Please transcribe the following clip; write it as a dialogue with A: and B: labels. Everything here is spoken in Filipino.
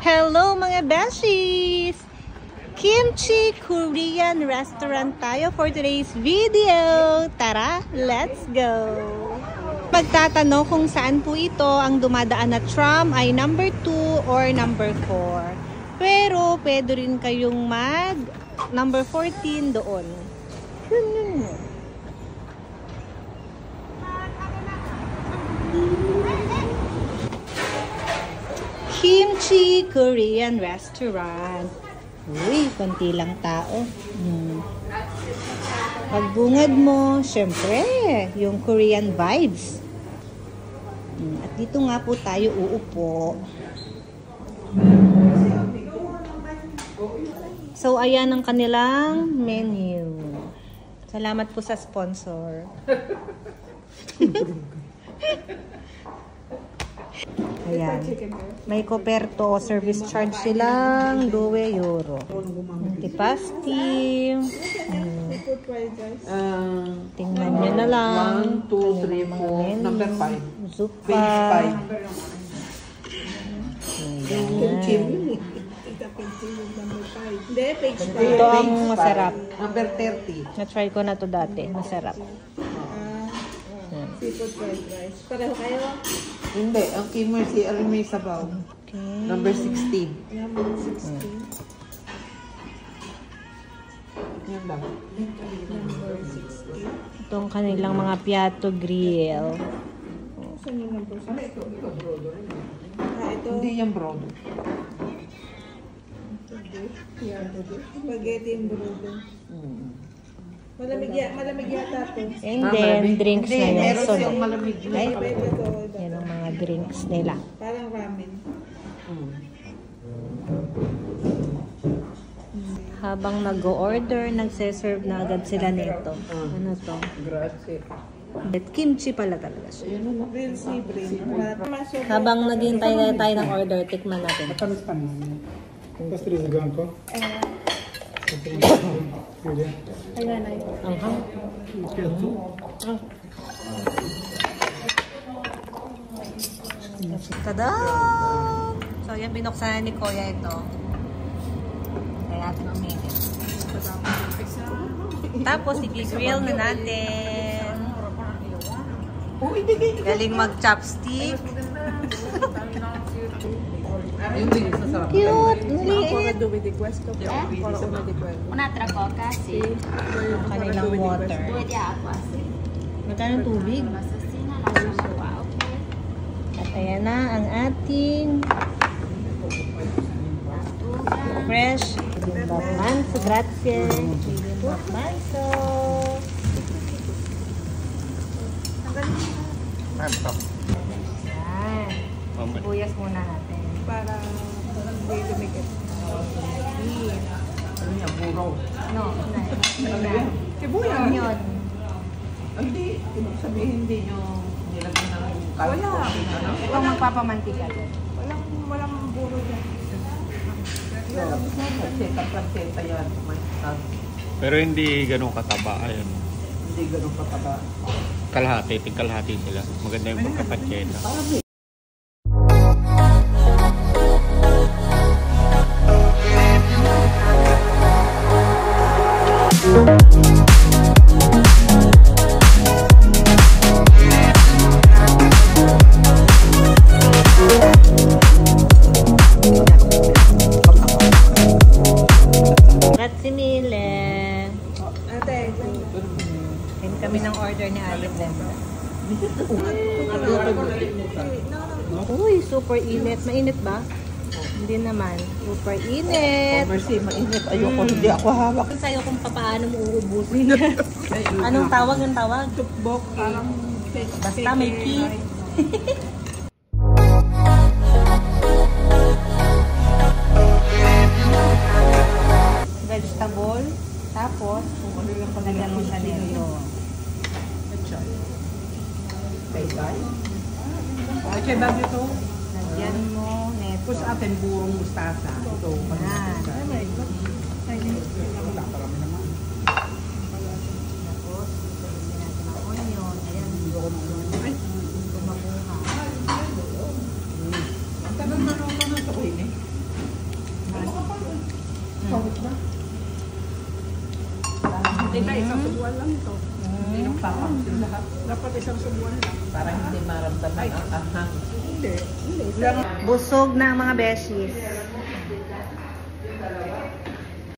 A: Hello mga beshies! Kimchi Korean restaurant tayo for today's video. Tara, let's go! Magtatanong kung saan po ito ang dumadaan na tram ay number 2 or number 4. Pero pwede rin kayong mag number 14 doon. Kimchi Korean restaurant. Uy, konti lang tao. Pagbungad mo, syempre, yung Korean vibes. At dito nga po tayo uupo. So, ayan ang kanilang menu. Salamat po sa sponsor. Ayan. May koperto, service charge silang 2 euro. Antipasti. Tingnan nyo na lang.
B: 1, 2, 3, 4, number 5.
A: Zupa.
B: Page 5.
A: Ito ang masarap.
B: Number 30.
A: Na-try ko na to dati. Masarap.
C: Seafood fried rice. Pareho kayo?
B: Hindi, ang Kimmer si Alimay Sabaw.
A: Okay.
B: Number 16.
C: Number 16.
B: Yan lang.
C: Number 16.
A: Itong kanilang mga piato grill.
C: Saan yung number 16? Ito.
B: Hindi yan brodo.
C: Spaghetti and brodo. Malamig yata ito.
A: And then, drinks na yan.
B: Meron
A: So,
B: siyang malamig na.
A: ay,
C: Ito.
A: yan ang mga drinks nila.
C: Parang ramen.
A: Habang nag-order, nagse-serve na agad sila nito. Ano to?
B: Grazie.
A: Kimchi pala talaga siya.
C: Real sea brain.
A: Habang naghihintay na tayo ng order, tikman natin.
D: Matamis pa naman. Pastry sa ganko.
C: Ayan ay.
A: Anghang. Tada! So, yan binuksan ni Kuya ito. Kaya natin uminit. Tapos, i-grill na natin. Galing mag-chopstick. Cute! Liit!
E: Un'altra coca, sì.
A: Kanilang water.
E: 2 di acqua, sì.
A: Magkano tubig?
E: Assassina, lasciamo qua, ok?
A: At ayan na ang ating fresh bibimbap manso. Grazie. Bibimbap manso. Yan. Sibuyas muna natin.
C: Para hindi lumikit.
B: Ano yan? Puro.
A: No,
C: Sibuyas.
A: onion.
B: Hindi. Ibig sabihin hindi nyo nilagyan ng
C: Wala.
A: Ikaw magpapamantika dyan.
C: Walang buro dyan.
B: Panseta yan.
F: Pero hindi ganun kataba. Ayan.
B: Hindi ganun pataba.
F: Kalahati. Tingkalahati sila. Maganda yung pagkapatseta.
A: Grazie mille.
C: Ate,
A: Kain kami ng order ni Alin Lembra. Uy, super init. Mainit ba? Hindi naman. Super init.
B: Mercy, mainit. Ayoko. Hindi ako hawak.
A: Sa'yo kung paano mo uubusin. Anong tawag ng tawag?
C: tukbok. Parang
A: Basta may key. Vegetable. Tapos, lagyan mo siya nito.
B: Ay, bago ito.
A: Lagyan mo nito.
B: Tapos atin burong mustasa. Ito.
A: Yan.
B: Wala, parami naman.
A: Tapos, lagyan natin ang onion. Ayan. Gumabuha.
B: Ang tagal na ako na ito. Tita, isang subuan lang ito. Hindi yung papangsil lahat. Dapat isang subuan lang.
C: Para hindi maramdaman ang anghang.
B: Hindi.
A: Busog na mga beshies.